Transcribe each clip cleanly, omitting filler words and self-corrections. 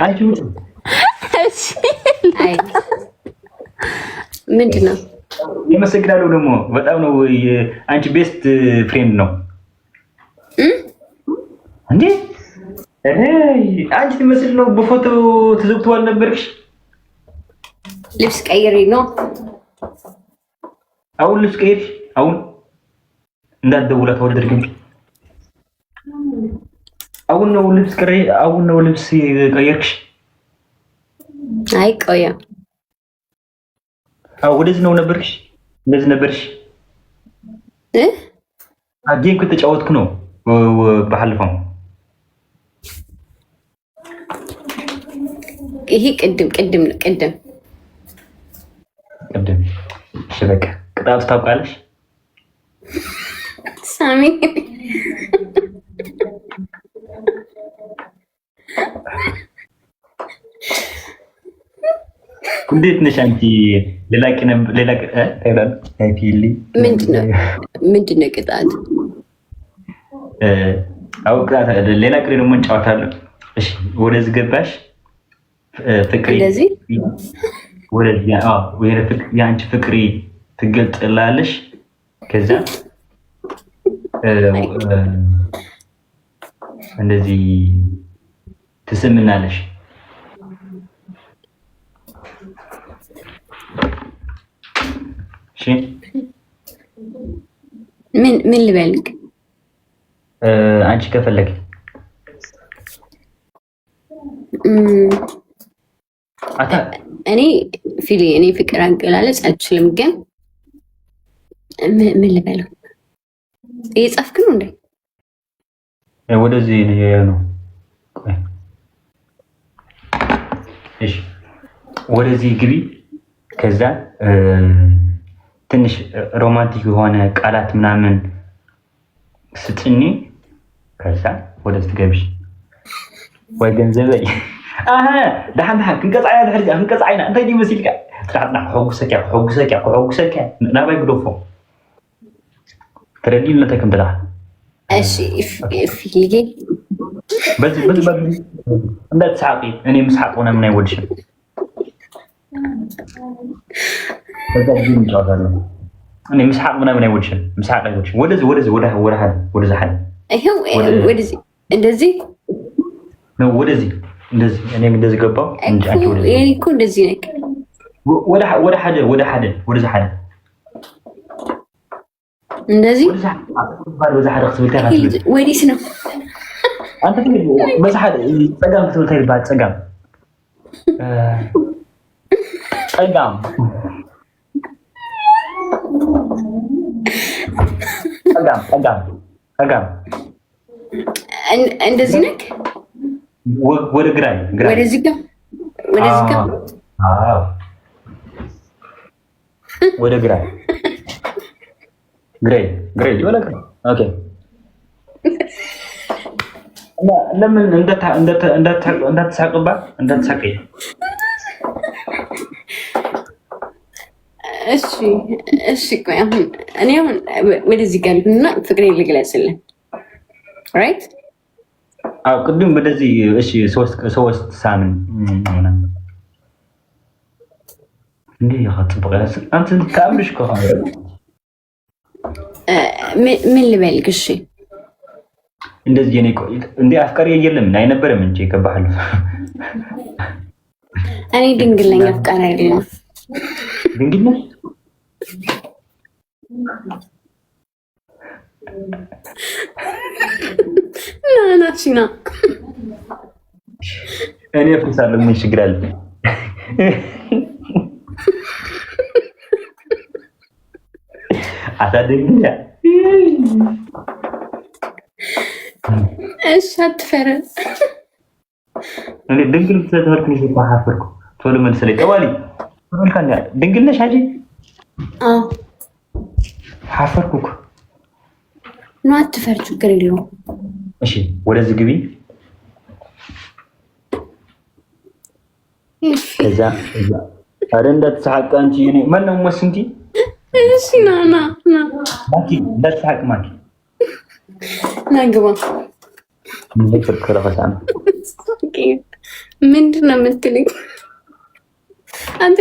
አንቺ እሺ አይ ምንድነው? ይመስግናለሁ ደግሞ በጣም ነው። አንቺ ቤስት ፍሬንድ ነው እንዴ? አንቺ ትመስል ነው። በፎቶ ተዘግቷል ነበርሽ። ልብስ ቀይሪ ነው አሁን ልብስ ቀይሪ። አሁን እንዳትደውላት ወደድክም። አሁን ነው ልብስ ቀይሪ። አሁን ነው ልብስ ቀየርሽ? አይ ቆያ ወደዚህ ነው ነበርሽ? እንደዚህ ነበርሽ? ጌም ከተጫወትኩ ነው ባለፈው። ይሄ ቅድም እሺ በቃ ቅጣቱ ታውቃለሽ ሳሚ። እንዴት ነሽ አንቺ? ሌላ ታይላል አይፒሊ ምንድነው ቅጣት? ቅጣት ሌላ ቅሪ ደግሞ እንጫወታለን። እሺ ወደዚህ ገባሽ ፍቅሪ ወደዚህ የአንቺ ፍቅሪ ትገልጥላለሽ። ከዛ እንደዚህ ትስምናለሽ። እሺ ምን ልበልክ? አንቺ ከፈለግሽ እኔ ፍቅር አገላለጽ አልችልም፣ ግን ምን ልበለው? እየጻፍክ ነው እንዴ? ወደዚህ ነው። እሺ ወደዚህ ግቢ። ከዛ ትንሽ ሮማንቲክ የሆነ ቃላት ምናምን ስጥኒ። ከዛ ወደዚህ ትገብሽ ወይ ገንዘበይ دحين كنقطع يا دحين كنقطعينا انت دي مسيلك طلعنا حوسك نابا يقدفوا تردي لنا تكم تلعب ايش فيجي بس انت تسحقي اني مسحق وانا من يودش اني مسحق وانا من يودش مسحق يودش ولا حد ايوه ودزي እንደዚህ ነው ወደዚህ እንደዚህ እኔም እንደዚህ ገባው እንጂ አንቺ ወደዚህ እኔ እኮ እንደዚህ ነኝ። ወደ ሐደ ወደዛ ሐደ እንደዚህ ወደዛ ሐደ ክትብል ወዲስ ነው አንተ ትግል በዛ ሐደ ጸጋም ክትብል ታይልባት ጸጋም እንደዚህ ነክ ወደ ግራይ ወደዚህ ጋር ወደ ግራይ ወደ ግራይ ኦኬ። እና ለምን እንዳትሳቅባት እንዳትሳቀይ። እሺ ቆይ አሁን ወደዚህ ጋር እና ፍቅሬን ልግለጽልህ። ራይት ቅድም ወደዚህ እሺ ሶስት ሳምን እንዴ ያጥብቀ አንተ ታምርሽ ከሆነ ምን ልበልክ? እሺ እንደዚህ የኔ ቆይ እንዴ አፍቃሪ የለም አይነበረም እንጂ ከባህል እኔ ድንግል ነኝ። አፍቃሪ አይደለም ድንግል ነኝ። ናችና እኔ ፍሳለሁ። ምን ችግር አለ? አታደግኛ እሺ አትፈረ እኔ ድንግል ተተርክሽ ባሐፈርኩ ቶሎ መልሰለኝ ቀዋሊ ወልካኛ ድንግል ነሽ አጂ? አዎ ሐፈርኩክ ነው። አትፈር ችግር የለውም። እሺ ወደዚህ ግቢ። ከዛ አረንዳ ተሳቀ አንቺ እኔ ማን ነው ወስንቲ? እሺ ና ማኪ እንዳትሳቅ ማኪ ና ግባ። ምንድን ነው የምትለኝ አንተ?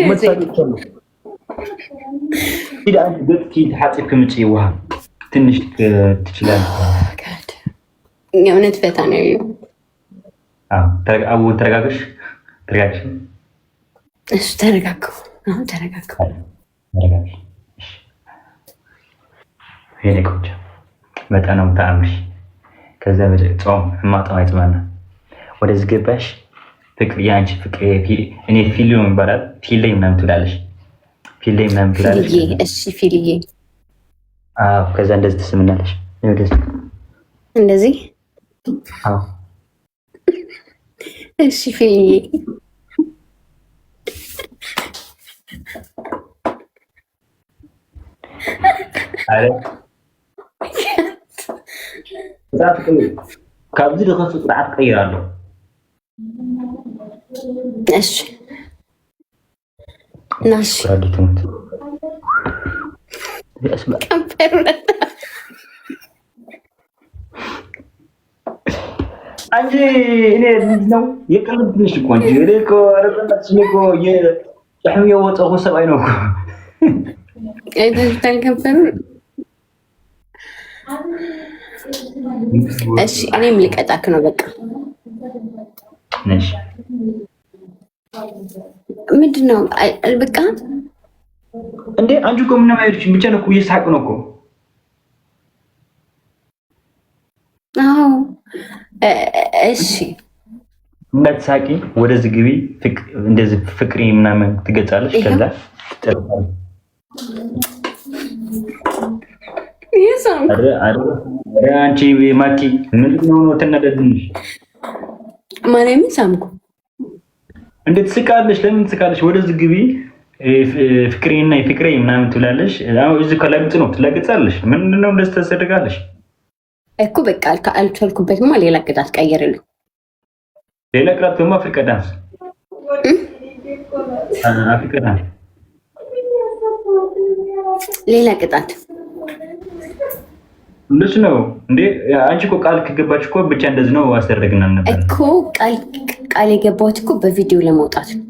حاطط كم شيء وهم تنش تشلال የእውነት ፈታ ነው ያለው። ተረጋግሽ እሱ ተረጋጋሁ። አሁን ተረጋጋሁ። የኔ ቆንጆ በጣም ነው ታምሽ። ከዛ ጾም ማጣው አይጥማና ወደዚህ ገባሽ። ፍቅር ያንቺ ፍቅር እኔ ፊልም ይባላል ፊልም ምናምን ትላለሽ። ፊልም ምናምን ትላለሽ። እሺ ፊልዬ። ከዛ እንደዚህ ትስምናለሽ። እንደዚህ እሺ ፊልዬ። አረ ካብዚ ድኸፍ ስርዓት ቀይራለሁ። እሺ ናሽ አንቺ እኔ ነው የቀልብ ትንሽ እኮ እንጂ እኔ እኮ ረበናት እኮ የሕም የወጣሁ ሰብአይ ነው እኮ አይተሽታል ከንፈሩ። እሺ እኔም ልቀጣክ ነው በቃ። ነሽ ምንድነው በቃ እንዴ? አንቺ እኮ ምንም አይልሽም፣ ብቻ ነው እኮ እየሳቅ ነው እኮ። አዎ እሺ እንዳትሳቂ፣ ወደዚህ ግቢ። እንደዚህ ፍቅሪ ምናምን ትገጻለሽ። ከዛ አንቺ ማኪ ምንድነው ነው ተናደድንሽ? ማለምን ሳምኩ። እንዴት ትስቃለሽ? ለምን ትስቃለሽ? ወደዚህ ግቢ። ፍቅሬና ፍቅሬ ምናምን ትላለሽ። አሁን እዚህ ከለግጽ ነው ትለግጻለሽ። ምንድነው እንደዚህ ተሰደጋለሽ እኮ? በቃ አልቻልኩበትማ። ሌላ ቅጣት ቀይርልኝ። ሌላ ቅጣት ደግሞ አፍሪካ ዳንስ አፍሪካ ዳንስ ሌላ ቅጣት እንደሱ ነው እንዴ? አንቺ እኮ ቃል ከገባች እኮ ብቻ እንደዚህ ነው አስደረግና ነበር እኮ። ቃል የገባሁት እኮ በቪዲዮ ለመውጣት ነው።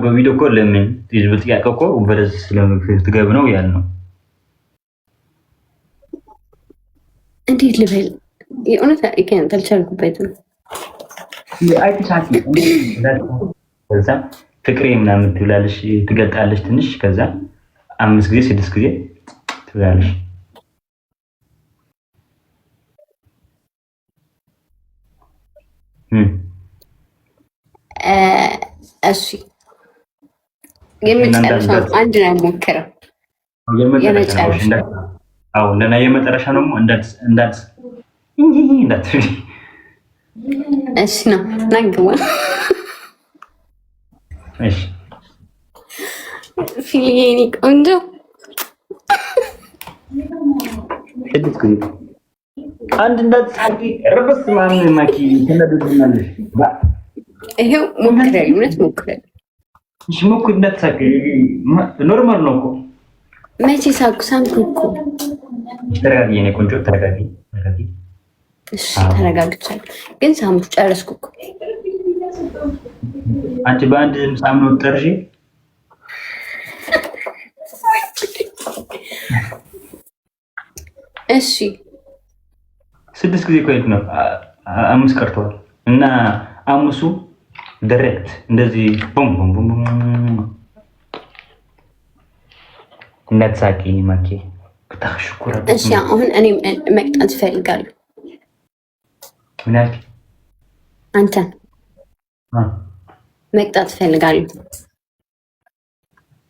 በቪዲዮ እኮ ለምን ይዝብል ጥያቄ እኮ ወደዚህ ስለምትገብ ነው ያልነው። እንዴት ልበል? የእውነት አልቻልኩበትም። አይተሳቂ ከዛ ፍቅሬ ምናምን ትብላለሽ፣ ትገጣለሽ ትንሽ። ከዛ 5 ጊዜ 6 ጊዜ ትብላለሽ። እሺ የመጨረሻው አንድ ላይ ሞክረው። አዎ ለና የመጨረሻ ነው። እንዳት እሺ ነው ናግባ። እሺ ፊልዬ ቆንጆ አንድ እንዳትሳቂ ረበስ ማን ማኪ ተነደድናለሽ። ይሄው ሞክረል እውነት ሞክረል። እሺ ሞክር፣ እንዳትሳቂ ኖርማል ነው እኮ። መቼ ሳቁ? ሳምኩ እኮ። ተረጋጊ የኔ ቆንጆ ተረጋጊ። እሺ ተረጋግቻለሁ፣ ግን ሳምኩ ጨረስኩ እኮ። አንቺ በአንድ ሳምኖ ጠርሺ። እሺ 6 ጊዜ ቆይት ነው 5 ቀርተዋል እና 5ሱ ዳይሬክት እንደዚህ ቦም ቦም ቦም እንዳትሳቂ ማኪ ከተሽኩራ። እሺ አሁን እኔ መቅጣት እፈልጋለሁ። ምን ያልክ? አንተን መቅጣት እፈልጋለሁ።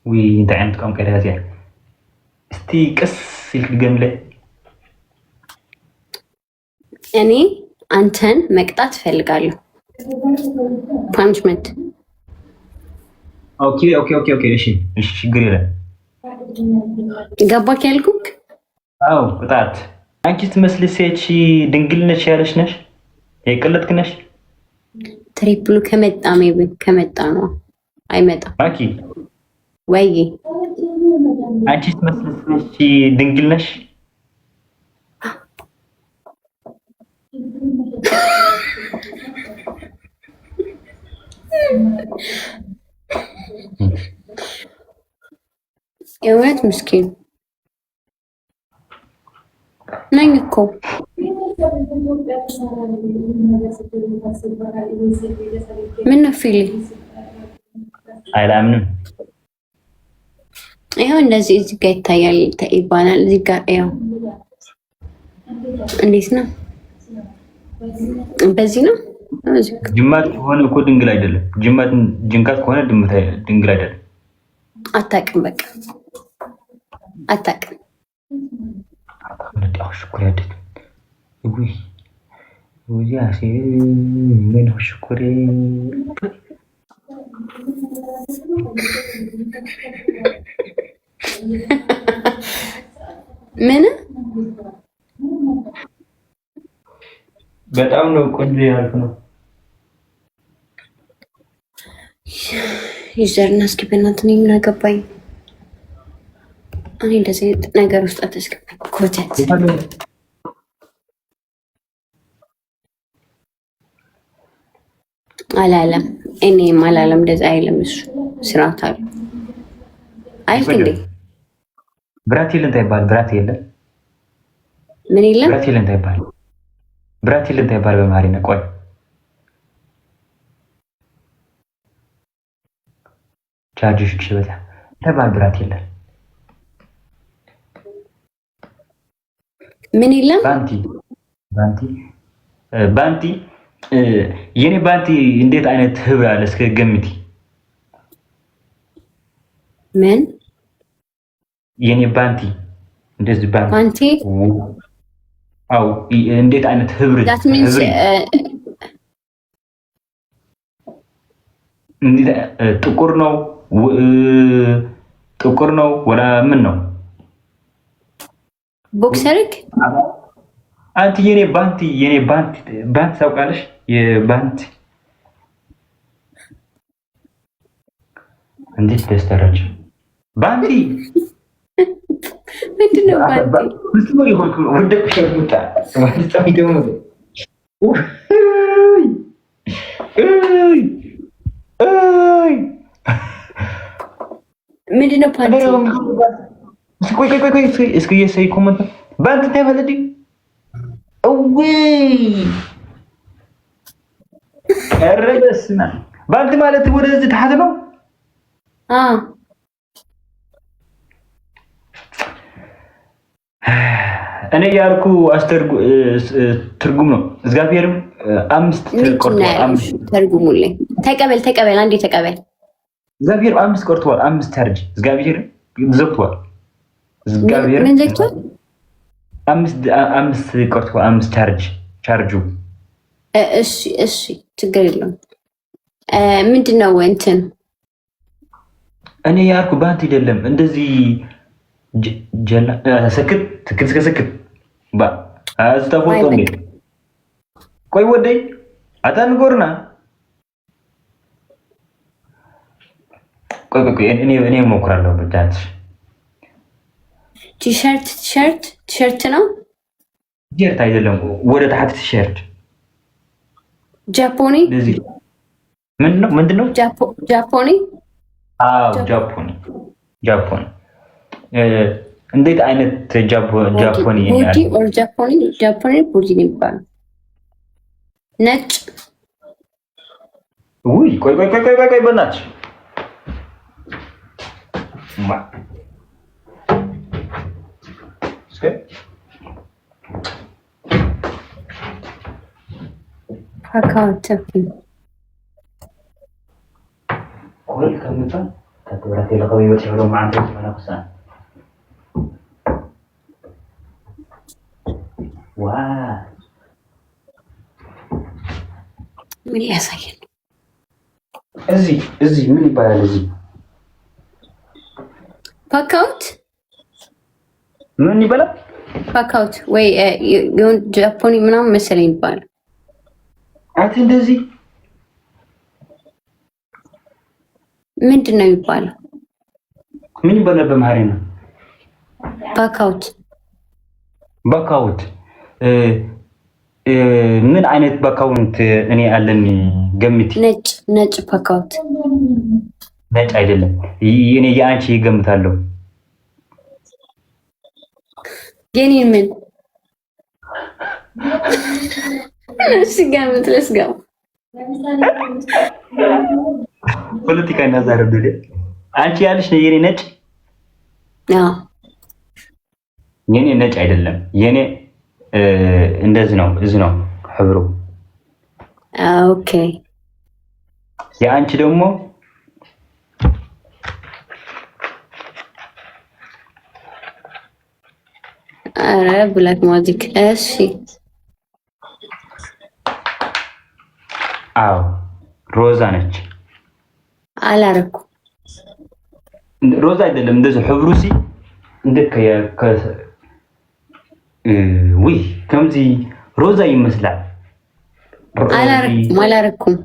ወይ እንታይ ዓይነት ቋንቋ ያዚያ? እስቲ ቀስ ይልክ ገምለ። እኔ አንተን መቅጣት እፈልጋለሁ። ፓንችመንት። ኦኬ ኦኬ ኦኬ ኦኬ። እሺ እሺ፣ ችግር የለም። ገባክ ያልኩክ? አዎ ቅጣት። አንቺ ትመስል ሴት ድንግል ነሽ ያለሽ ነሽ? የቀለጥክ ነሽ? ትሪፕሉ ከመጣ ሜቢ ከመጣ ነው። አይመጣም። አኪ ወይ አንቺ ትመስል ሴት ድንግል ነሽ? የእውነት ምስኪን ነኝ እኮ ምን ነው ፊል አይላምንም። ይኸው እንደዚህ እዚህ ጋር ይታያል ይባላል። እዚህ ጋር ያው እንዴት ነው? በዚህ ነው። ጅማት ከሆነ እኮ ድንግል አይደለም። ጅንካት ከሆነ ድንግል አይደለም። አታውቅም፣ በቃ አታውቅም። ምን በጣም ነው ቆንጆ ያልኩ ነው። ዩዘርና እስኪ በእናትህ እኔ ምን አገባኝ? እኔ እንደዚህ ነገር ውስጥ አታስገባኝ። ኮተት አላለም። እኔም አላለም። እንደዚህ አይልም እሱ። ስርዓት አለ አይልክ እንዴ? ብራት የለን ታይባል። ብራት የለን ምን የለም? ብራት የለን ታይባል። ብራት የለን ታይባል በማሪና ቆይ ቻርጅሽ ሽበታ ታይባል። ብራት የለን ምን የለም? ባንቲ የኔ ባንቲ እንዴት አይነት ህብር አለ እስከ ገምቲ። ምን የኔ ባንቲ እንደዚህ ባንቲ? አው እንዴት አይነት ህብር ጥቁር ነው ወላ ምን ነው? ቦክሰርክ አንተ የኔ ባንቲ ታውቃለሽ? የባንቲ እንዴት ደስተራች ባንቲ ምንድነው? ባንቲ ምንድነው? ይሆንኩ ወደቅ ሸርሙጣ ወደጣም ይደሙ ምንድነው? ባንቲ ቆይ እስኪ የሰይ ኮመንት ባንቲ ታይፈልዲ እዊ ረበስና ባንቲ ማለት ወደዚህ ተሐት ነው። እኔ ያልኩ ትርጉም ነው። እግዚአብሔርም አምስት ተርጉሙልኝ። ተቀበል አንዴ ተቀበል። እግዚአብሔር አምስት ቆርጧል። አምስት ቻርጅ እግዚአብሔር ዘግቷል። እግዚአብሔር ምን ዘግቷል? አምስት ቆርጧል። አምስት ቻርጁ። እሺ ችግር የለውም። ምንድነው እንትን እኔ ያልኩ ባንት አይደለም እንደዚህ ስክት አዝተፎቶ እንዴ ቆይ ወደይ አታንጎርና ቆይ እኔ ሞክራለሁ። ብቻት ቲሸርት ነው። ቲሸርት አይደለም ወደ ታህት ቲሸርት ጃፖኒ ምንድነው? ጃፖኒ ጃፖኒ እንዴት አይነት ጃፖኒ ቦዲ ኦር ጃፖኒ ቦዲ ይባላል። ነጭ ውይ ቆይ በእናትሽ አካውንት ቆይ ከምታ ተብራቴ ለቀው ይወጣው ማለት ነው ማለት ነው። ምን ያሳየን? እዚህ ምን ይባላል? እዚህ ፓካውት ምን ይባላል? ፓካውት ወይ የሆነ ጃፖኒ ምናምን መሰለኝ ይባላል። አት እንደዚህ ምንድን ነው የሚባለው? ምን ይባላል በማሪና? ፓካውት ምን አይነት በአካውንት እኔ አለን ገምቲ። ነጭ ፓካውት ነጭ አይደለም። እኔ የአንቺ ይገምታለሁ። የኔን ምን እሺ ገምት ለስጋው ፖለቲካ እናዛረብ አንቺ ያልሽ ነው የኔ ነጭ የኔ ነጭ አይደለም የኔ እንደዚህ ነው እዚህ ነው ሕብሩ ኦኬ የአንቺ ደግሞ አረ ብላክ ማጂክ እሺ አዎ ሮዛ ነች አላረኩ ሮዛ አይደለም እንደዚህ ሕብሩ ሲ እንደከ ውይ ከምዚ ሮዛ ይመስላል አላረኩም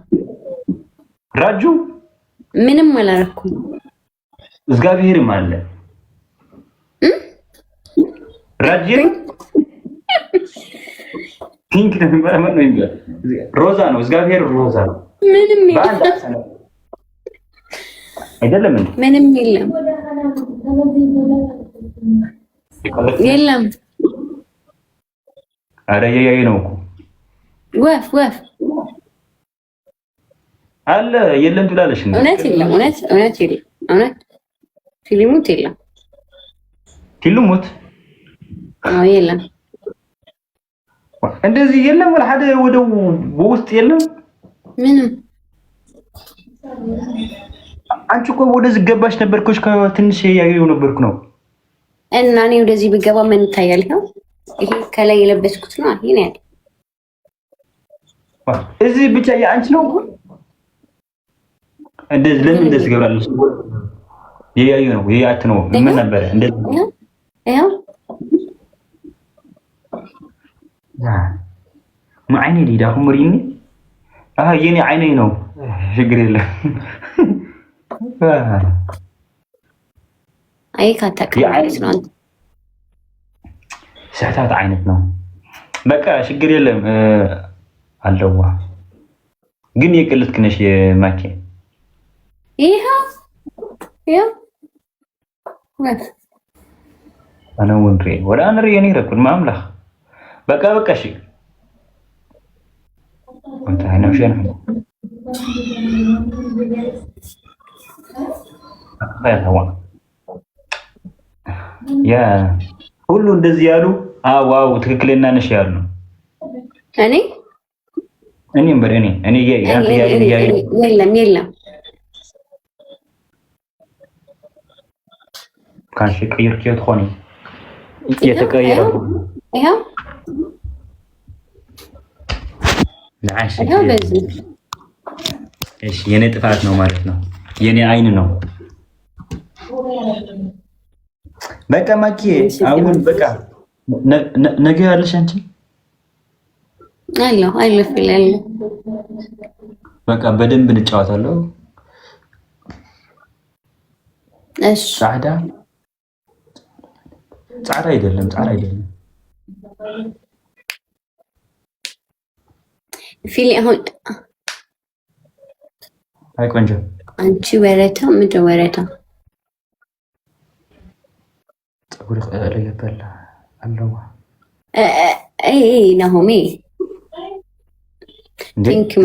ራጁ ምንም አላረኩም እግዚአብሔርም አለ ራጁ ፒንክ ነው ማለት ነው ሮዛ ነው እግዚአብሔር ሮዛ ነው ምንም አይደለም ምንም የለም አረ ያይ ነው ወፍ አለ የለም ትላለሽ እንዴ እውነት የለም እውነት የለም እውነት ፊልሙት የለም ፊልሙት የለም እንደዚህ የለም ወላ ሓደ ወደ ውስጥ የለም ምንም አንቺ እኮ ወደዚህ ገባሽ ነበርኩሽ ከትንሽ ያየው ነበርኩ ነው እና እኔ ወደዚህ ብገባ ምን ይታያል ነው ይሄ ከላይ የለበስኩት ነው ይሄ ነው ያለው እዚህ ብቻ የአንቺ ነው እንደዚህ ለምን እንደዚህ ገብራለሽ ያየው ነው ያያት ነው ምን ነበር እንደዚህ ያው ما عيني لي ده مريني يني عيني نو شكرا لله اي كاتك ساعات عينت نو بقى شكرا لله الله ግን የቀለድክ ነሽ ማኪ ይሄው انا ونري ولا انا ريني ركن ما املح በቃ እሺ አንተ አይነው ሸን ያ ሁሉ እንደዚህ ያሉ ዋው ትክክለኛ ነሽ ያሉ እኔም በእኔ የለም ካንሽ ቀይርክ ትሆኒ የተቀየረ ይሄው ለአንቺ እሺ የኔ ጥፋት ነው ማለት ነው የኔ አይን ነው በቃ ማኪ አሁን በቃ ነገ ያለሽ አንቺ አይለፍልኝ በቃ በደንብ እንጫወታለሁ እሺ ጻራ አይደለም ፊሊ አሁን አይ ቆንጆ አንቺ ወረታ ምንድን ወረታ ፀጉር ቀለየበላ አለዋ ናሆሜ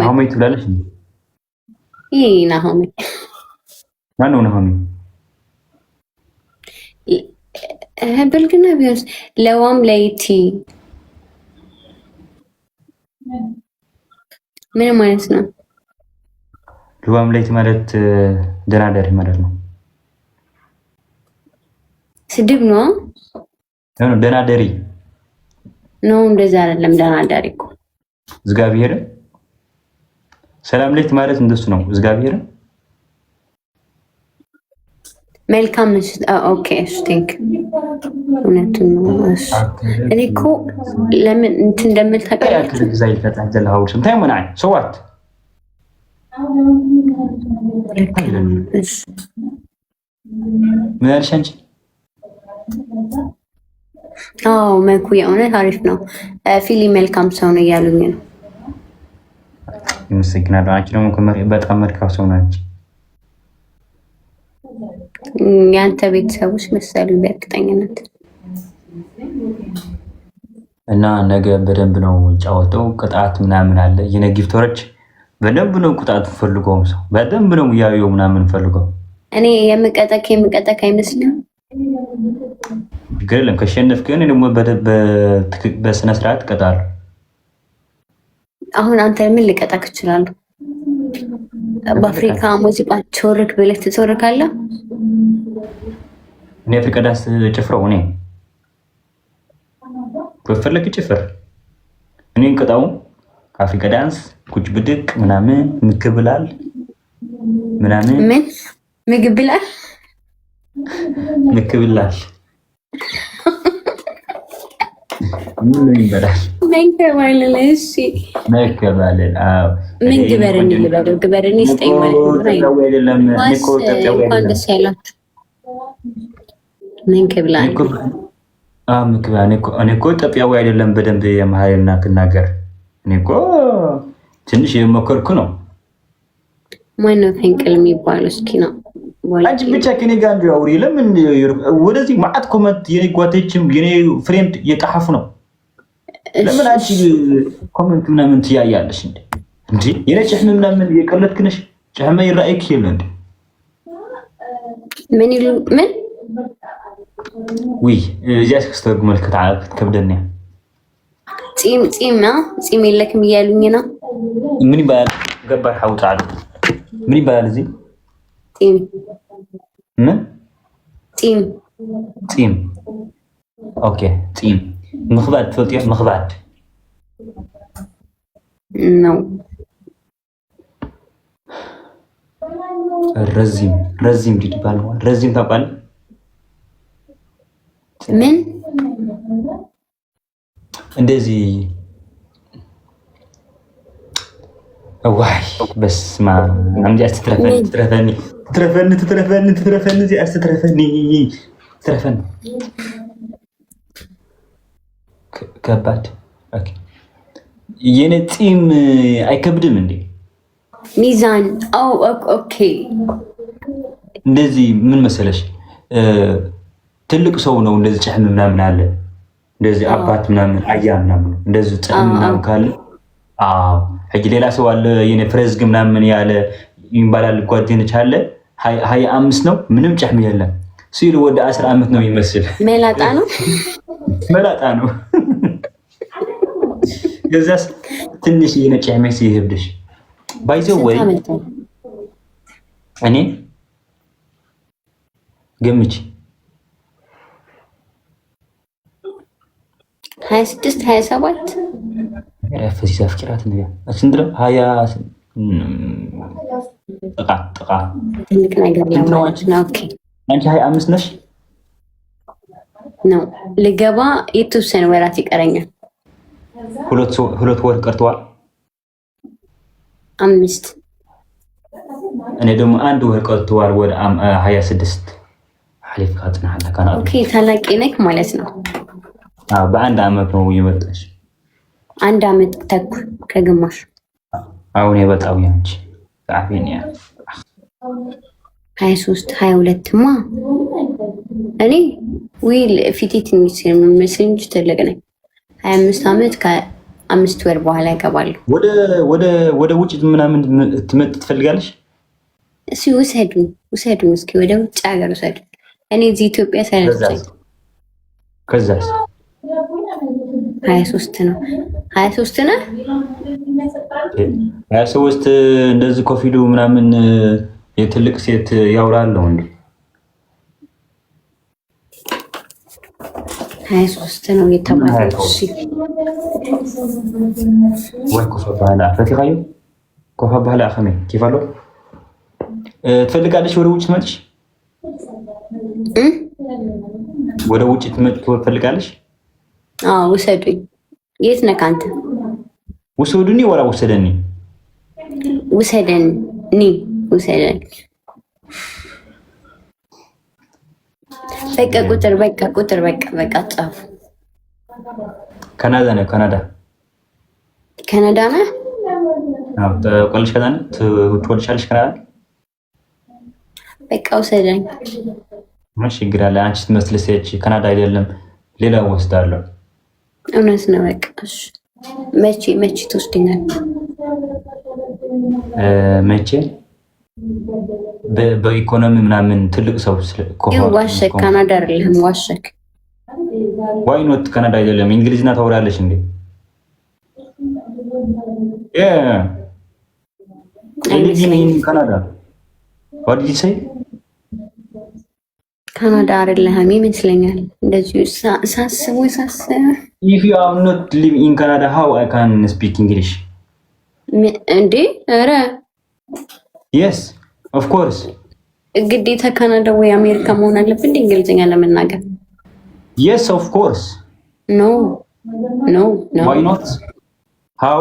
ናሆሜ ትላለሽ ናሆሜ ማነው ናሆሜ በልግና ቢሆንስ ለዋም ለይቲ ምን ማለት ነው? ለዋም ለይቲ ማለት ደናደሪ ማለት ነው። ስድብ ነው? ደናደሪ ነው። እንደዛ አይደለም። ደናደሪ እኮ እግዚአብሔር ሰላም ለይቲ ማለት እንደሱ ነው። እግዚአብሔር መልካም ኦኬ እሺ ቲንክ እውነቱን ነው። እኔ እኮ ለምን እንትን እንደምል ታውቃለህ? زي الفتاة الهاوس متى منعي صوت ምን አልሽ አንቺ? መልኩ የእውነት አሪፍ ነው። ፊሊ መልካም ሰው ነው እያሉኝ ነው። ይመስገናል። አንቺ ደግሞ በጣም መልካም ሰው ናች። የአንተ ቤተሰቦች መሰሉ በእርግጠኝነት እና ነገ በደንብ ነው ጫወተው ቅጣት ምናምን አለ። የነ ጊፍተሮች በደንብ ነው ቅጣት ፈልገው ሰው በደንብ ነው ያየው ምናምን ፈልገው። እኔ የምቀጠቅ አይመስልም። ግን ከሸነፍክ ግን ደግሞ በስነ ስርዓት እቀጣለሁ። አሁን አንተ ምን ልቀጣክ እችላለሁ? በአፍሪካ ሙዚቃ ቾርክ ብለህ ትቾርካለህ? እኔ አፍሪካ ዳንስ ጭፍረው እኔ በፈለክ ጭፍር እኔ እንቀጣው አፍሪካ ዳንስ ቁጭ ብድቅ ምናምን ምክብላል ምናምን ምን ምግብላል ምክብላል ምን ይበላል መንከባለል እሺ መንከባለል አዎ ምን ግበርን ልበለው ግበርን ይስጠኝ ማለት ነው። እንኳን ደስ ያላችሁ መንከብላል እኔ እኮ ኢትዮጵያዊ አይደለም በደንብ የመሀልና ትናገር። እኔ እኮ ትንሽ የሞከርኩ ነው። ማነው ፈንቅል የሚባለው? እስኪ ነው አንቺ ብቻ ከኔ ጋር እንዲሁ አውሪ። ለምን ወደዚህ ማዕት ኮመንት የኔ ጓደኞችም የኔ ፍሬንድ እየጣሐፉ ነው። ለምን አንቺ ኮመንት ምናምን ትያያለሽ እንዴ? የኔ ጭህም ምናምን የቀለድክ ነሽ። ጭህም ይራእይክ የለ እንዴ? ምን ይሉ ምን ውይ እዚያ ስክስተር መልከት ዓለብ ከብደኛ ፂም የለክም እያሉኝ ነው። ምን ይባላል? ገባር ሐውጣ አለ ምን ይባላል? እዚህ ፂም ምን ፂም ኦኬ ፂም ምኽባድ ትፈልጥዮ? ምኽባድ ነው። ረዚም ይባላል። ረዚም ታውቃለህ? ምን እንደዚህ ዋይ በስማ አምጂ አስተትረፈኒ እዚህ አስተትረፈኒ ከባድ ኦኬ። የኔ ፂም አይከብድም እንዴ? ሚዛን ኦኬ። እንደዚህ ምን መሰለሽ ትልቅ ሰው ነው እንደዚህ ጭሕም ምናምን አለ እንደዚህ አባት ምናምን አያ ምናምን እንደዚህ ጭሕም ምናምን ካለ አዎ ሕጂ ሌላ ሰው አለ የኔ ፍረዝግ ምናምን ያለ ይባላል። ጓደኞች አለ 25 ነው ምንም ጭሕም የለም ሲሉ ወደ 10 ዓመት ነው ይመስል መላጣ ነው ገዛስ ትንሽ የኔ ጭሕም ሲይብድሽ ባይዘው ወይ እኔ ገምች 26 27 ረፈሲ ዘፍቅራት ነው አስንድረ 20 ጥቃ ትልቅ ነገር ለማለት ነው። ኦኬ አንቺ 25 ነሽ ነው ልገባ የተወሰነ ወራት ይቀረኛል። ሁለት ወር ቀርቷል። 5 እኔ ደግሞ አንድ ወር ቀርቷል ወደ 26 ሐሊፍ ካጽናለ ካና ኦኬ ታላቂ ነክ ማለት ነው። በአንድ አመት ነው የመጣሽ። 1 አመት ተኩል ከግማሽ አሁን የበጣው ያንቺ ጻፊን ያ 23 22 ማ እኔ ዊል ፊቴ ትንሽ የሚመስል እንጂ ትልቅ ነኝ። 25 አመት ከ5 ወር በኋላ ይገባሉ። ወደ ውጭ ምናምን ትመጥ ትፈልጋለሽ? እሺ ውሰዱኝ እስኪ ወደ ውጭ ሀገር ውሰዱ። እኔ እዚህ ኢትዮጵያ ሳይነሳኝ ከዛስ 23 ነው 23 ነው 23 እንደዚህ ኮፊዱ ምናምን የትልቅ ሴት ያውራለው እንዴ? 23 ነው የተባለው። እሺ ወይ ኮፋ ባህላ ፈቲኻዩ ኮፋ ባህላ አኸሜ ኪፋሎ ትፈልጋለሽ? ወደ ውጭ ትመጭ ወደ ውጭ ትመጭ ትፈልጋለሽ? ውሰዱኝ። የት ነህ አንተ? ውሰዱኒ ወላ ውሰደኒ? ውሰደኒ። በቃ ቁጥር በቃ ጻፉ። ካናዳ ነህ? ካናዳ ነህ? ቆልሽ ካናዳ ትወልሻለሽ? ካናዳ በቃ ውሰደኝ። ምን ችግር አለ? አንቺ ትመስለሽ ካናዳ አይደለም ሌላ ወስዳለሁ። እውነት ነው። በቃ እሺ፣ መቼ ትወስደኛል? መቼ በኢኮኖሚ ምናምን ትልቅ ሰው ግን ዋሸክ። ካናዳ አይደለም ዋሸክ። ዋይ ኖት ካናዳ አይደለም። እንግሊዝኛ ታወራለች እንዴ? ካናዳ what did you say? ካናዳ አይደለም ይመስለኛል። እንደዚህ ሳስብ if you are not living in Canada how I can speak English? እንዴ ኧረ yes of course ግዴታ ካናዳ ወይ አሜሪካ መሆን አለብን እንዴ እንግሊዝኛ ለመናገር? yes of course no why not how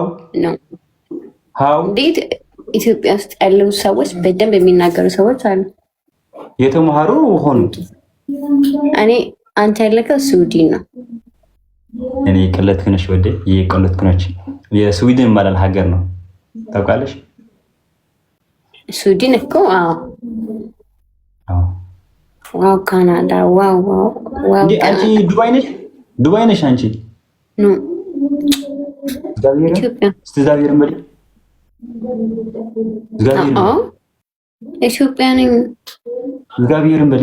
እንዴት ኢትዮጵያ ውስጥ ያለው ሰዎች በደንብ የሚናገሩ ሰዎች አሉ። የተማሩ ሆኑ። እኔ አንተ ያለከው ስዊድን ነው። እኔ ቀለጥክ ነሽ ወዴ የቀለጥክ ነሽ። የስዊድን ማለት ሀገር ነው ታውቃለሽ? ስዊድን እኮ አዎ። ዋው ካናዳ ዋው አንቺ ዱባይ ነሽ አንቺ? ኖ ኢትዮጵያ ኢትዮጵያ ነኝ። እግዚአብሔርን በል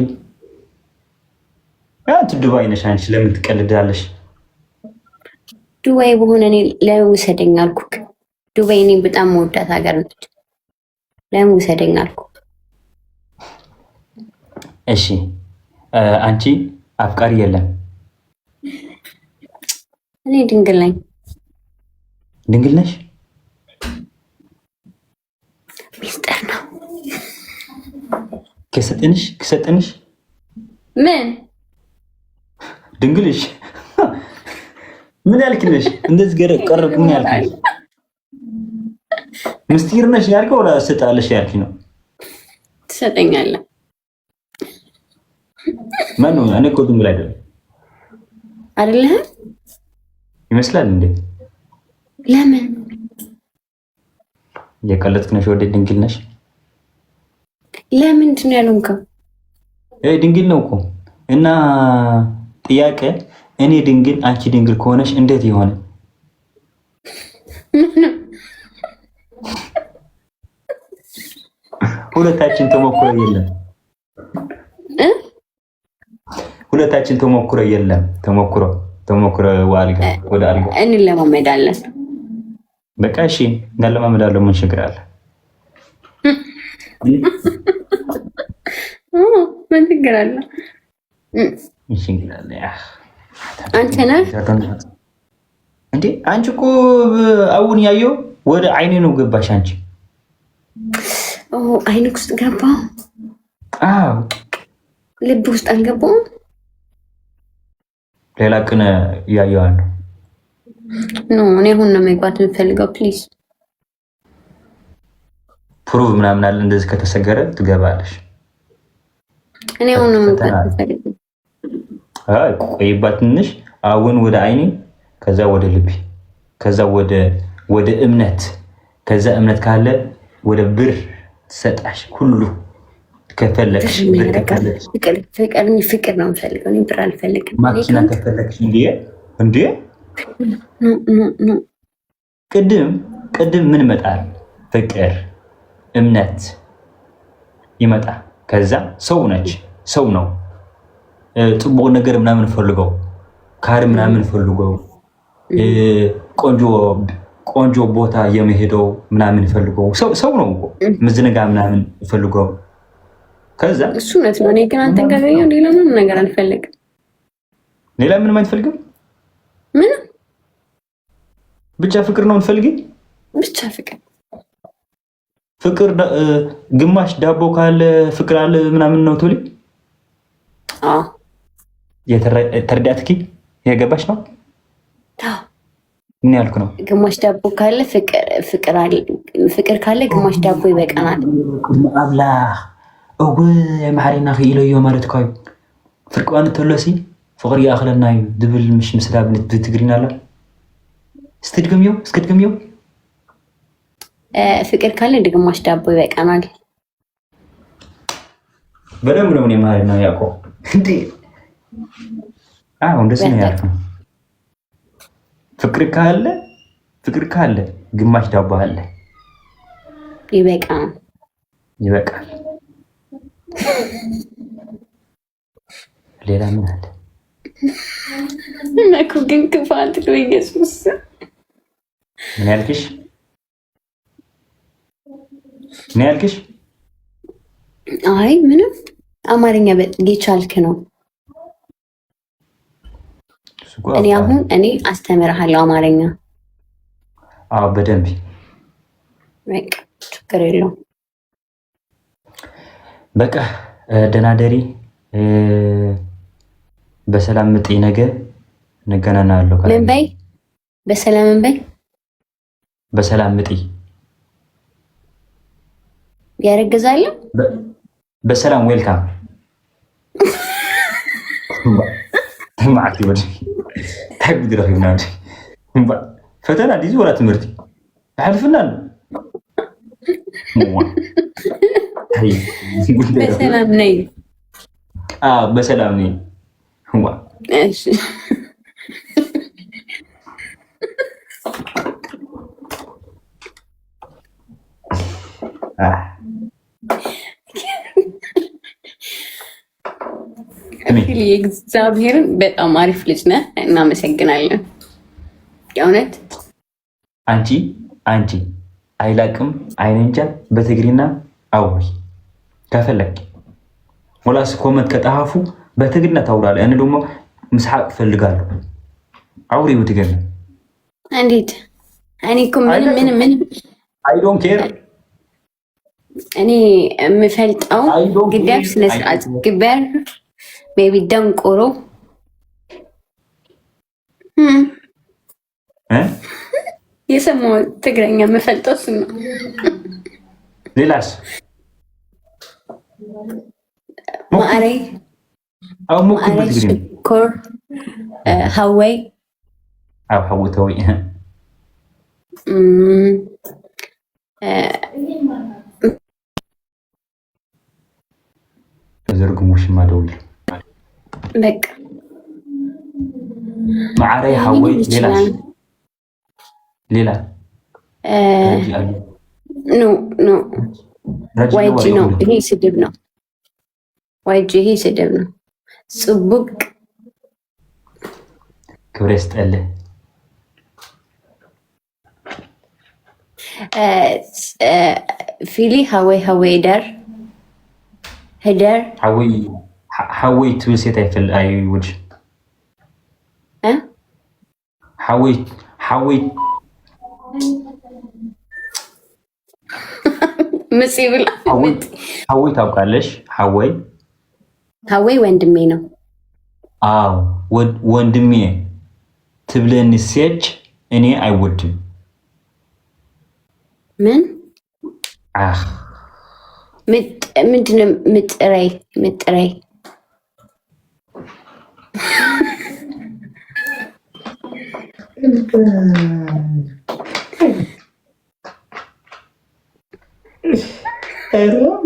አንቺ ዱባይ ነሽ አንቺ። ለምን ትቀልዳለሽ? ዱባይ በሆነ እኔ ለምን ውሰደኝ አልኩክ? ዱባይ እኔ በጣም መወዳት ሀገር ነች። ለምን ውሰደኝ አልኩክ? እሺ አንቺ አፍቃሪ የለም? እኔ ድንግል ነኝ። ድንግል ነሽ? ሚስጥር ነው። ከሰጠንሽ ምን ድንግልሽ ምን ያልክነሽ? እንደዚህ ቀረብ ምን ያልክነሽ? ምስጢር ነሽ ያልከው ወላ ሰጣለሽ ያልክ ነው? ትሰጠኛለህ? ማን ነው? እኔ እኮ ድንግል አይደለም ይመስላል እንዴ? ለምን የቀለጥክ ነሽ? ወደ ድንግል ነሽ? ለምንድን ነው ያልሆንከው? ድንግል ነው እኮ እና ጥያቄ እኔ ድንግል አንቺ ድንግል ከሆነሽ እንዴት ይሆነ? ሁለታችን ተሞክሮ የለም። ተሞክሮ ዋልጋ ወደ አልጋ እንለማመዳለን። በቃ እሺ እንለማመዳለን። ምን ችግር አለ? ምን ችግር አለ? አንተ ነህ እንዴ? አንቺ እኮ አሁን ያየው ወደ አይኔ ነው ገባሽ አንቺ። አይንክ ውስጥ ገባ? አዎ። ልብ ውስጥ አልገባም? ሌላ ቀን ያየዋለሁ። ኖ እኔ አሁን ነው መግባት የምፈልገው። ፕሊዝ ፕሩቭ ምናምን አለ። እንደዚህ ከተሰገረ ትገባለሽ። እኔ አሁን ነው መግባት የምፈልገው። አይ ቆይባት ትንሽ። አሁን ወደ አይኔ፣ ከዛ ወደ ልቤ፣ ከዛ ወደ እምነት፣ ከዛ እምነት ካለ ወደ ብር ሰጣሽ ሁሉ ከፈለግሽ ብር ከፈለግሽ ፍቅር ነው የምፈልገው። እኔ ብር አልፈልግም። ማኪና ከፈለግሽ እንዴ ቅድም ምን መጣል? ፍቅር እምነት ይመጣ። ከዛ ሰው ነው ጥቦ ነገር ምናምን ፈልገው ካር ምናምን ፈልገው ቆንጆ ቦታ የመሄደው ምናምን ፈልገው ሰው ነው እኮ ምዝነጋ ምናምን ፈልገው። ከዛ እሱ ነው ነው። እኔ ግን አንተ ጋር ሌላ ምንም ነገር አልፈልግም። ሌላ ምንም አትፈልግም? ምን ብቻ ፍቅር ነው የምትፈልጊ? ብቻ ፍቅር ግማሽ ዳቦ ካለ ፍቅር አለ ምናምን ነው ትውልኝ? አዎ የተረዳትኪ የገባሽ ነው? አዎ ምን ያልኩ ነው? ግማሽ ዳቦ ካለ ፍቅር አለ። ፍቅር ካለ ግማሽ ዳቦ ይበቃናል። አብላ ማሕሪና ክኢለዮ ማለት ካዩ ፍርቅዋን ተሎሲ ፍቅር ያኽለና እዩ ዝብል ምሽ ምስላ ብትግሪና አላ እስክትድገምዮ ፍቅር ካለ ግማሽ ዳቦ ይበቃናል። በደንብ ነው ማሕሪና ያውቀው እንዴ? አዎ እንደዚህ ነው ያልኩት። ፍቅር ካለ ግማሽ ዳቦ አለ። ይበቃል። ሌላ ምን አለ? እኮ ግን ክፋት ነው። ኢየሱስ ምን ያልክሽ? አይ ምንም አማርኛ የቻልክ ነው። እኔ አስተምርሃለሁ አማርኛ። አዎ በደንብ በቃ ችግር የለውም። በቃ ደህና ደሪ። በሰላም ምጤ ነገ እንገናኛለን። ምን በይ? በሰላም ምጤ ያረግዛል። በሰላም ዌልካም ማዕቲ ወዲ ታግድ ረኺብና ፈተና ዲዚ ወላ ትምህርቲ ታሕልፍና በሰላም ነይ። በሰላም ነይ። እሺ እግዚአብሔርን በጣም አሪፍ ልጅ ነህ። እናመሰግናለን። የእውነት አንቺ አይላቅም አይነንጃ በትግሪና አውሪ ከፈለክ ወላስ ኮመንት ከጣሃፉ በትግሪና ታውራለህ። እኔ ደግሞ ምስሐቅ ፈልጋለሁ። አውሪ በትግሪና እንዴት? እኔ እኮ ምንም አይ ዶንት ኬር። እኔ የምፈልጠው ግዳፍ ስነ ስርዓት ግበር ሜቢ ደንቆሮ የሰማው ትግረኛ የምፈልጠው እሱ ነው። ሌላስ ማዕረይ አው ሞክር በትግሪና ኮር ሀወይ አው ሀወተዊ ዘርግሙሽ ማደውል በቃ ማዕረይ ሀወይ ሌላ ኖ ዋይጂ ነው። ይሄ ስድብ ነው። ዋይጂ ይሄ ስድብ ነው። ጽቡቅ ክብረ ይስጠልህ። ፊሊ ሀወይ ደር ህደር ሀወይ ትብል ሴት አይውድ ሀወይ ምጽ ብላ ሀወይ ታውቃለሽ? ሀወይ ወንድሜ ነው። አዎ ወንድሜ ትብለን ሴች እኔ አይወድም። ምን ምንድነው? ምጥረይ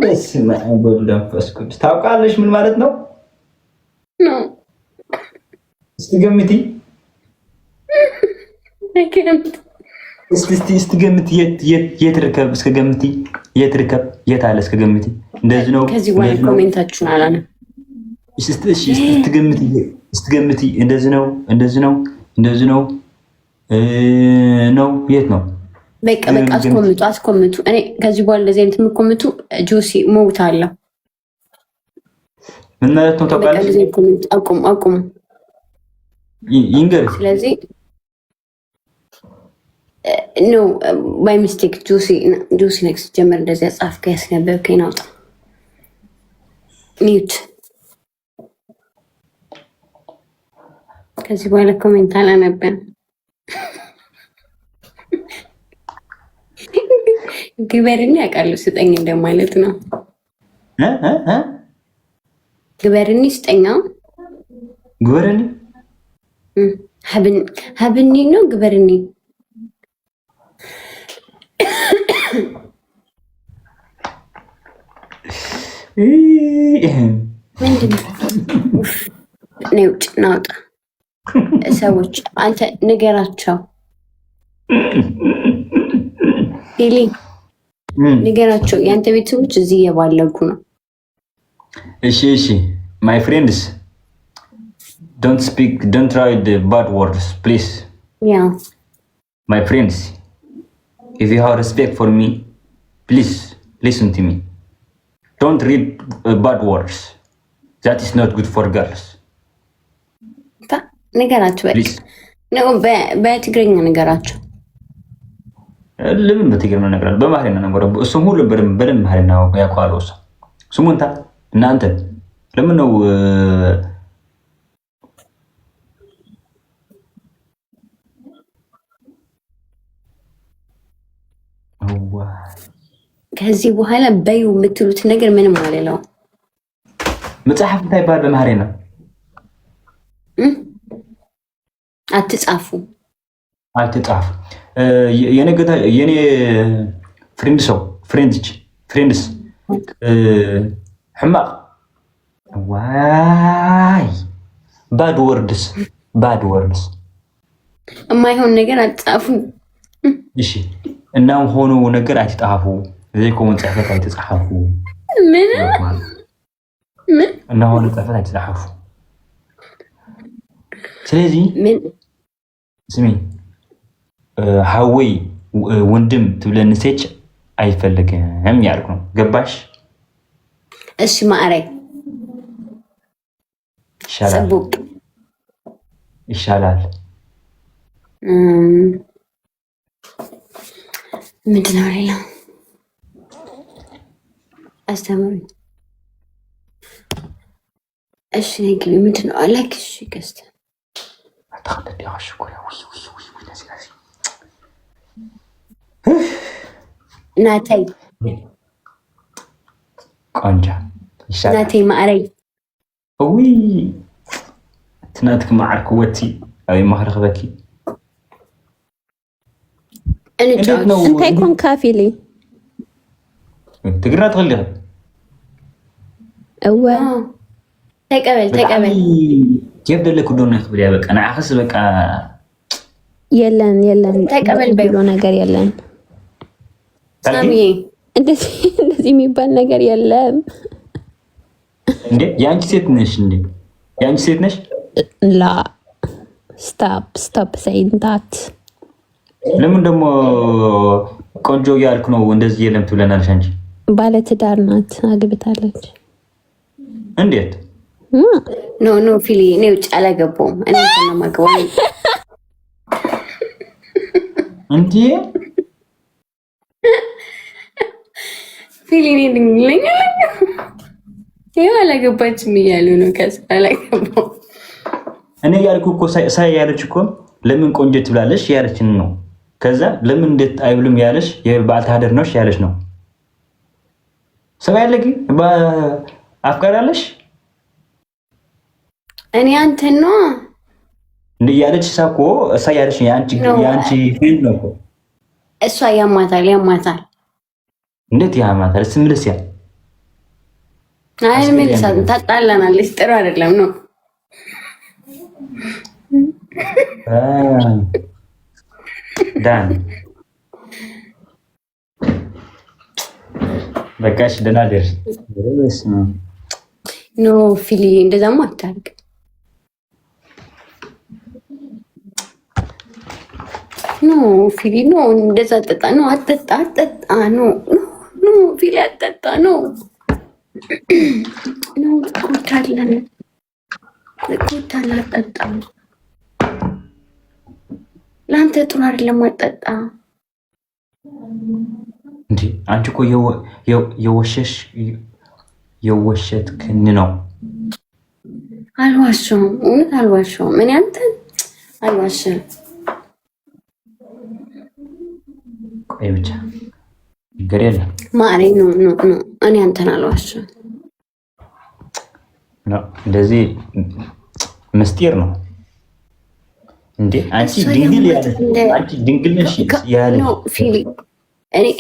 በስመ አብ ወወልድ ወመንፈስ ቅዱስ። ታውቃለሽ ምን ማለት ነው? እስቲ ገምቲ። እስቲ ገምቲ። የት ርከብ? እስከ ገምቲ። የት ርከብ? የት አለ? እስከ ገምቲ። እንደዚህ ነው። ከዚህ በኋላ ኮሜንታችሁን አላለም። እስቲ ገምቲ። እንደዚህ ነው። ነው። የት ነው? በቃ አስኮምቱ። እኔ ከዚህ በኋላ እንደዚህ አይነት የምኮምቱ ጆሲ ሞት አለው። ምን ማለት ነው? ታውቃለሽ? አቁሙ። ይንገር። ስለዚህ ኖ ባይ ሚስቴክ ጆሲ ኔክስት ጀመር። እንደዚህ ጻፍከ ያስነበብከኝ ናውጣ ሚዩት። ከዚህ በኋላ ኮሜንት አላነበን። ግበርኒ ያውቃሉ ስጠኝ እንደማለት ነው። ግበርኒ ስጠኛ። ግበርኒ ሀብኒ ነው። ግበርኒ ምንድን ነው? ውጭ ናውጣ ሰዎች አንተ ንገራቸው ፊሊ ንገራቸው። የአንተ ቤተሰቦች እዚህ እየባለጉ ነው። እሺ my friends don't try the bad words please. Yeah, my friends, if you have respect for me, please listen to me. Don't read bad words. That is not good for girls. ንገራቸው በትግርኛ ንገራቸው። ለምን በትግርኛ ነገራል? በማህሪና ነገሩ እሱም ሁሉ በደንብ ማህሪና ያውቃሉ። ስሙንታ እናንተ ለምን ነው ከዚህ በኋላ በዩ የምትሉት ነገር ምንም አልለው። መጽሐፍ ታይባል በማህሪና አትጻፉ። የኔ ፍሬንድስ ሕማቅ ዋይ ባድ ወርድስ የማይሆን ነገር አትጻፉ። እሺ እና ሆኖ ነገር አይጻፉ። ዘይኮን ጽሕፈት አይጻፉ። ምን እና ሆኖ ጽሕፈት አይጻፉ። ስለዚህ ምን ስሚ ሀወይ ወንድም ትብለን ሴች አይፈልግም ያልኩ ነው። ገባሽ? እሺ ማዕረግ ይሻላል። ምንድን ነው ሌላ? አስተምሩኝ። እሺ ነግቢ። ምንድን ነው አላክ? እሺ ገዝተ ናተይ ቆንጆ ይሻላል። ናተይ ማዕረግ ውይ ትናትክ ማዕርክ ወቲ አይ ማህረክበኪ እንታይ ኮን ካፊሊ ትግራ ትኸልኸ እወ ተቀበል كيف دلك ودون يخبر يا بك انا احس بك የለን ተቀበል ብሎ ነገር የለን። ሳሚ እንደዚህ የሚባል ነገር የለም እንዴ? ያንቺ ሴት ነሽ ላ ስቶፕ saying that ለምን ደግሞ ቆንጆ ያልኩ ነው እንደዚህ የለም ትብለናለሽ አንቺ። ባለ ትዳር ናት፣ አግብታለች። እንዴት ኖ ፊሊ እኔ ውጭ አላገባውም። እኔ ተናማገባው እንዴ ፊሊ እኔ ድንግለኛ ይሄው አላገባችም እያሉ ነው። ከዛ አላገባው እኔ ያልኩ እኮ ሳይ ያለች እኮ ለምን ቆንጆ ትብላለሽ ያለችን ነው። ከዛ ለምን እንዴት አይብሉም ያለሽ የባልታደር ነሽ ያለሽ ነው። ሰው ያለግ በአፍቃሪ ያለሽ እኔ አንተ ነው እንዴ ያለች ሳኮ እሳ ያለሽ ያንቺ ፊልም ነው እኮ እሷ ያማታል እንዴት ያማታል? ስምልስ ያ አይ መልሳት ታጣላናለች። ጥሩ አይደለም ነው ዳን በቃሽ ደህና ደር ኖ ፊሊ እንደዛማ አታርግ። ኖ ፊሊ ኖ እንደዛ አጠጣ ነው አጠጣ ኖ ፊሊ አጠጣ ነው ቆታለን አጠጣ ለአንተ ጥሩ አይደለም አጠጣ። እንዴ አንቺ እኮ የወሸት ክን ነው። አልዋሸሁም፣ እውነት አልዋሸሁም። እኔ አንተን አልዋሸም። ቆይ ብቻ ነገር የለም ማሬ ኖ እኔ አንተን አልዋሸም። እንደዚህ ምስጢር ነው እንዴ? አንቺ ድንግል ነሽ ያለ ነው ፊሊ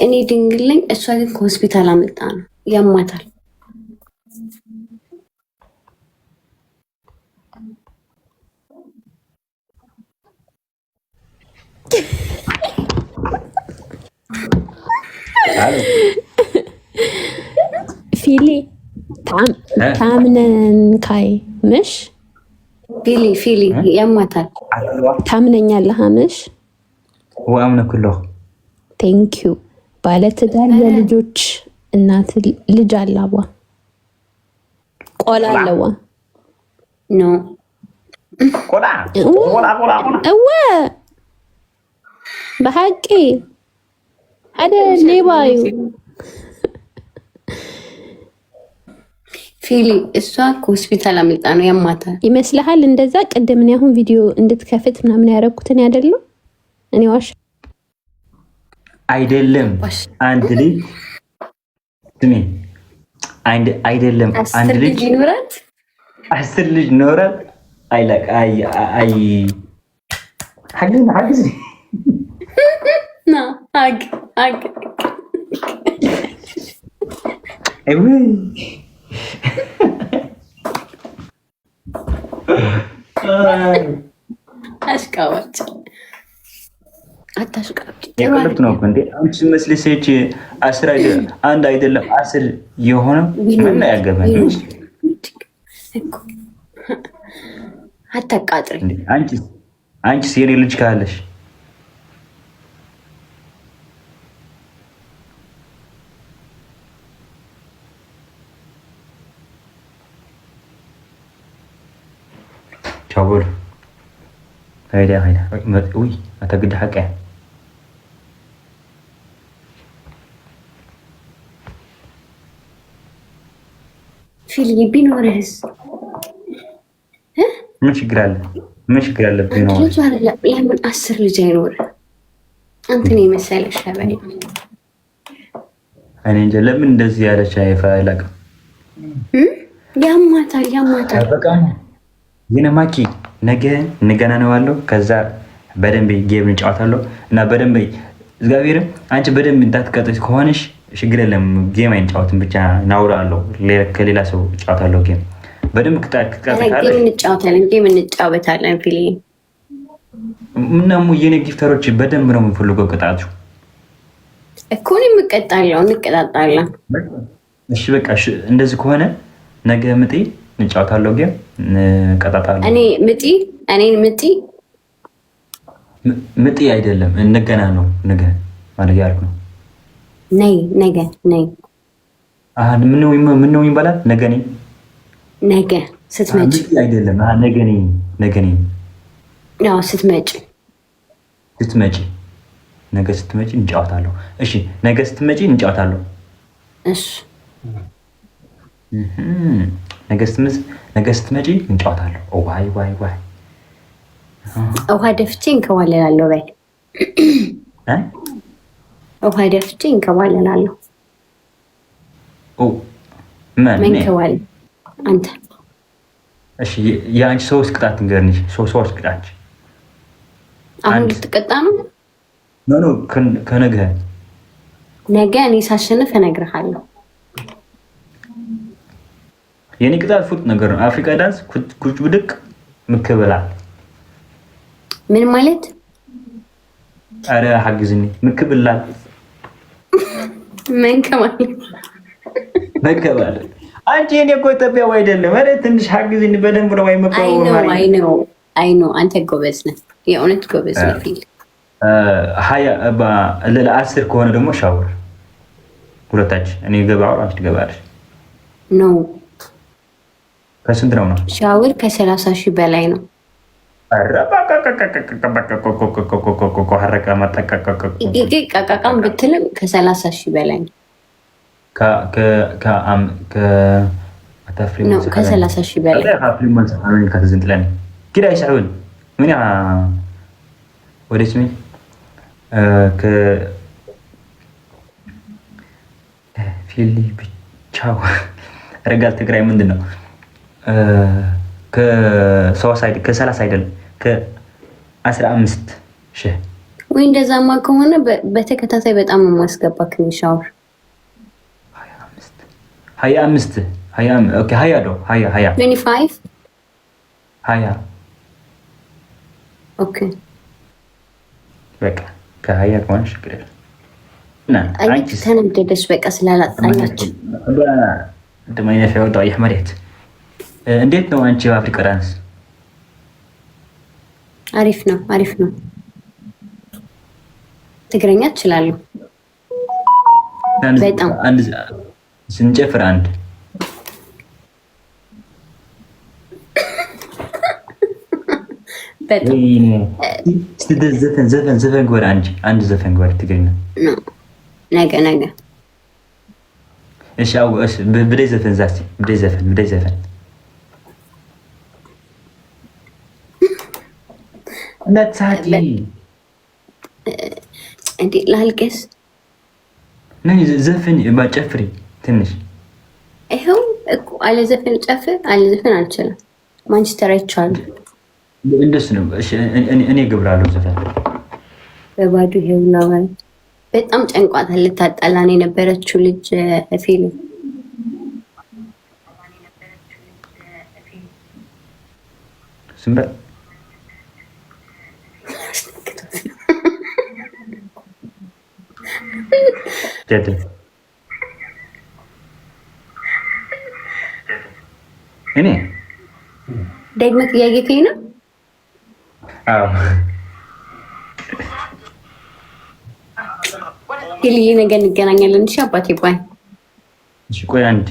እኔ ድንግል ነኝ። እሷ ግን ከሆስፒታል አመጣ ነው ያማታል። ፊሊ ታምነን ካይ ምሽ ፊሊ ያማታል። ታምነኛለህ ምሽ ወአምነ ኩሎ ቴንኪዩ። ባለትዳር የልጆች እናት ልጅ አላዋ ቆላ አለዋ ኖ ቆላ እወ በሐቂ አደ ሌባዩ ፊሊ እሷ ከሆስፒታል አምልጣ ነው ያማታል ይመስልሃል? እንደዛ ቅድም እኔ አሁን ቪዲዮ እንድትከፍት ምናምን ያደረኩትን አይደለም እኔ ዋሽ አይደለም። አንድ ልጅ ስሚ አይደለም። አንድ ልጅ ይኖራት 10 ልጅ ኖራት አይላቅ አይ ሐግዝ ና አግ አይው አሽቃባጭ አታሽቃባጭ የቀለብት ነው እንዴ? አንቺ መስለሽ አንድ አይደለም 10 የሆነ ምን ያገባኝ እኮ አታቃጥሪ። አንቺ የኔ ልጅ ካለሽ ቻውል هيدا وي أتقد حقه في اللي بينورهز مش قال بينور لا من 10 لجينور أنتني مسألة شبابي أنا جلب من دزيادة شايفة لك ያማታል በቃ የነማኪ ነገ እንገናኛለን። ከዛ በደንብ ጌም እንጫወታለን እና በደንብ እግዚአብሔር አንቺ በደንብ እንዳትቀጥሽ ከሆነሽ ችግር የለም። ጌም አይንጫወትም ብቻ ናውራለሁ። ከሌላ ሰው እጫወታለሁ። ጌም በደንብ ጌም እንጫወታለን። ፊሊ ምናሙ የኔ ጊፍተሮች በደንብ ነው የምፈልገው ቅጣቱ እኮ ነው የምቀጣለው። እንቀጣጣለን። እሺ በቃ እንደዚህ ከሆነ ነገ ምጤ እንጫወታለሁ። ጌም እንቀጣጣለን። እኔን ምጤ አይደለም እንገና ነው ነገ ማለት ያልኩ ነው። ነገ ምን ነው ይባላል? ነገ ስትመጪ አይደለም። ነገ ያው ስትመጪ ነገ ስትመጪ እንጫወታለሁ። እሺ ነገ ስትመጪ እንጫወታለሁ። እሺ ነገ ስትመጪ እንጫወታለሁ። ዋይ ውሃ ደፍቼ እንከባለላለሁ። በይ ውሃ ደፍቼ እንከባለላለሁ። መንከባል አንተ እሺ። የአንቺ 3 ቅጣት ንገርንሽ። 3 ቅጣት አሁን ልትቀጣ ነው? ኖ ከነገ እኔ ሳሸንፍ እነግርሃለሁ። የኔ ቅጣት ፉት ነገር ነው። አፍሪካ ዳንስ ኩች ብድቅ ምክብላል። ምን ማለት? አረ ሐግዝኒ ምክብላል መንከባል። አንቺ የኔ እኮ ኢትዮጵያዊ አይደለም። አረ ትንሽ ሐግዝኒ በደንብ ነው አይመከው ማለት አይ ኖ አንተ ጎበዝ ነህ፣ የእውነት ጎበዝ ነህ። ፊል 10 ከሆነ ደግሞ ሻወር ሁለታችን እኔ ገባው አንቺ ትገባለሽ። ኖ ከስንት ነው? ሻወር ከ30,000 በላይ ነው። ቃቃቃም ብትልም ከ30,000 በላይ ነው። ከ30,000 በላይ كده يسعون من ودي اسمي في اللي بتشاو رجال تقرأي من دنا كسواسايد كسلاسايد ك15 شه ወይ እንደዛማ ከሆነ በተከታታይ በጣም ማስገባክ ሻወር 25 ኦኬ 20 ነው 25 20 ኦኬ በቃ ከሀያ ከሆነሽ ችግር የለም። ተነደደች በቃ ስላላጣላች ደማይነሽ ያወጣው አየህ መሬት። እንዴት ነው አንቺ በአፍሪካ ዳንስ? አሪፍ ነው አሪፍ ነው። ትግረኛ እችላለሁ በጣም። አንድ ስንጨፍር አንድ በጣም ዘፈን ጎር አንድ ዘፈን ጎር ትግርኛ ነገ እሺ። አው እሺ ብደይ ዘፈን ዛሲ ብደይ ዘፈን ነታቲ እንዴ ላልቀስ ነኝ ዘፈን ማጨፍሪ ትንሽ ይሄው እኮ አለ ዘፈን ጨፍር አለ ዘፈን አልችልም። ማንቸስተር አይቻልም እንደሱ ነው። እሺ እኔ እገብራለሁ ዘፈን በባዶ ይሄው ነው። በጣም ጨንቋታል። ልታጣላን የነበረችው ልጅ ፊልም ስምባ እኔ ደግመህ እያየከኝ ነው? አዎ ይልይ ነገ እንገናኛለን። እሺ አባቴ ባይ። እሺ ቆይ አንድ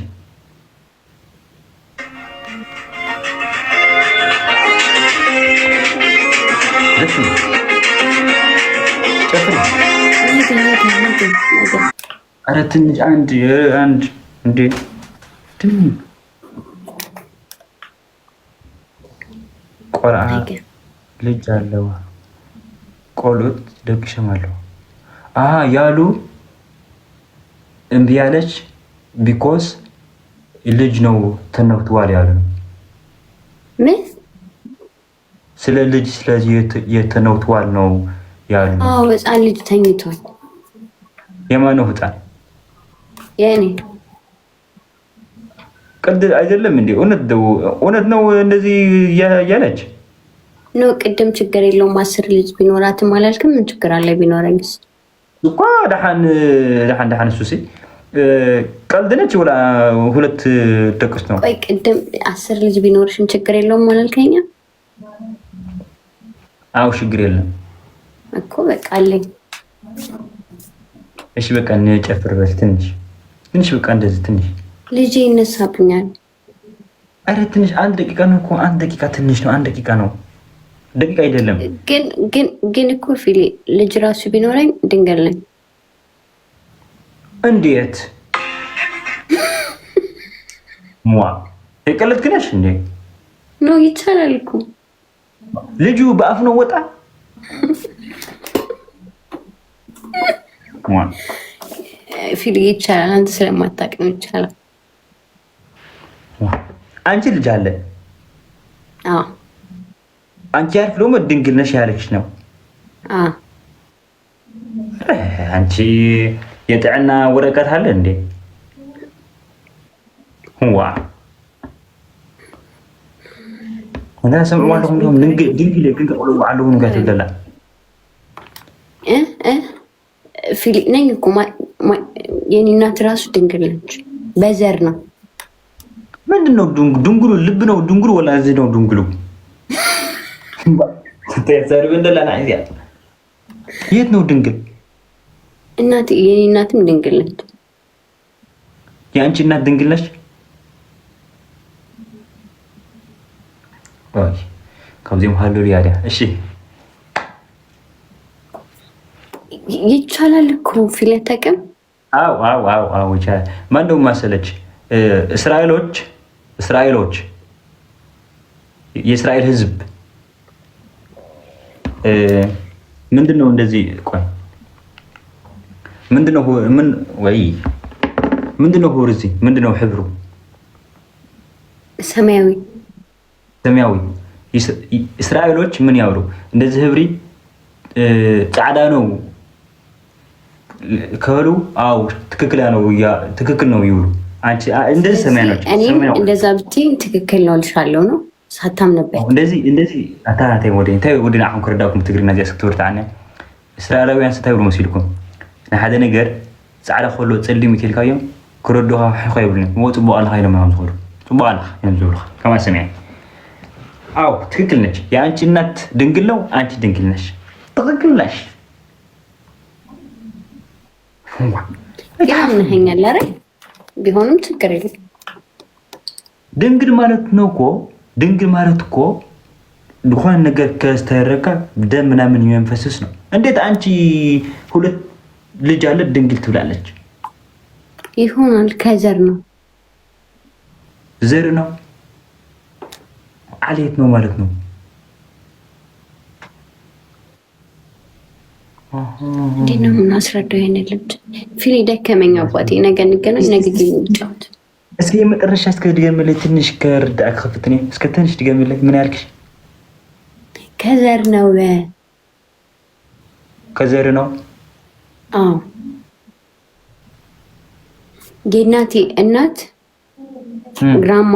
ኧረ ትንሽ አንድ እንዴ ቆርአ ልጅ አለው ቆሎት ደግሸማለሁ ያሉ እምቢ ያለች ቢኮዝ ልጅ ነው ተነክቷል ያሉ ምን ስለ ልጅ ስለዚህ የተነክቷል ነው ያሉ። ህፃን ልጅ ተኝቷል። የማን ነው ህፃን? የኔ ቀልድ አይደለም እንዴ? እውነት ነው እንደዚህ ያለች ነው። ቅድም ችግር የለውም 10 ልጅ ቢኖራትም አላልክም? ምን ችግር አለ ቢኖረኝስ? እኮ ደሃን ሱሲ ቀልድ ነች። ወላ ሁለት ደቅስ ነው። ቆይ ቅድም 10 ልጅ ቢኖርሽም ችግር የለውም አላልከኛ? አው ችግር የለም እኮ በቃ አለኝ። እሺ በቃ እንጨፍር በል ትንሽ በቃ እንደዚህ ትንሽ ልጅ ይነሳብኛል። አረ ትንሽ 1 ደቂቃ ነው እኮ 1 ደቂቃ ትንሽ ነው። 1 ደቂቃ ነው ደቂቃ አይደለም። ግን እኮ ፊሊ ልጅ ራሱ ቢኖረኝ ድንገል ነኝ። እንዴት ሟ የቀለድክ ነሽ እንዴ? ነው ይቻላል እኮ ልጁ በአፍ ነው ወጣ ፊሊ ይቻላል። አንተ ስለማታውቅ ነው ይቻላል። አንቺ ልጅ አለ? አዎ አንቺ ያልፍ ደግሞ ድንግል ነሽ ያለች ነው። አንቺ የጥዕና ወረቀት አለ እንዴ? ዋ እና ሰምዋለሁ እንደውም ድንግል ግን ተቆሎ አለው ነው ጋር ተደላ ፊሊ ነኝ እኮ የኔ እናት ራሱ ድንግል ነች። በዘር ነው። ምንድነው ድንግሉ? ልብ ነው ድንግሉ ወላ እዚህ ነው ድንግሉ? የት ነው ድንግል? እናት የኔ እናትም ድንግል ነች። የአንቺ እናት ድንግል ነች? ኦይ ከዚህም ሃሌሉያ ያ እሺ ይቻላል እኮ ፊል ተቀም አዎ ይቻላል። ማን ነው ማሰለች? እስራኤሎች የእስራኤል ህዝብ ምንድነው እንደዚህ? ቆይ ምንድነው ሁርዚ ምንድነው ሕብሩ? ሰማያዊ እስራኤሎች ምን ያውሩ እንደዚህ ህብሪ ጻዕዳ ነው ከሉ አው ትክክል ነው ይውሉ። አንቺ እንደዚህ ሰማያኖች እንደዛ ብትይ ትክክል ነው ልሻለው ነው ሳታም ነበር እንደዚህ አታታይ ወዲና አሁን ከረዳኩም ትግርኛ ዚያ ስክትወርታ አነ እስራኤላውያን ስታይብሩ መሲልኩም ንሓደ ነገር ፃዕዳ ከሎ ፀሊም ይትልካዮም ክረዱኻ ሕኾ ይብሉን ወፅቡቅ ኣለኻ ኢሎም እዮም ዝኸዱ ፅቡቅ ኣለኻ እዮም ዝብሉኻ ከማ ሰሚዐ አው ትክክል ነች የአንቺ እናት ድንግል ነው አንቺ ድንግል ነሽ ትክክል ነሽ ያምነኛል አይደል ቢሆንም ችግር የለም ድንግል ማለት ነው እኮ ድንግል ማለት እኮ ድኾን ነገር ከስተረካ ደም ምናምን የሚፈስስ ነው እንዴት አንቺ ሁለት ልጅ አለ ድንግል ትብላለች ይሆናል ከዘር ነው ዘር ነው አለየት ነው ማለት ነው እንዴት ነው የምናስረዳው ይሄንን ልጅ ፊል ደከመኝ አባቴ ነገ እንገናኝ ነገ እንጫወት እስኪ የመጨረሻ እስከ ድገምልኝ ትንሽ ከርዳእ ከፍትኔ እስከ ትንሽ ድገምልኝ ምን ያልክሽ ከዘር ነው ከዘር ነው አዎ የእናቴ እናት ግራማ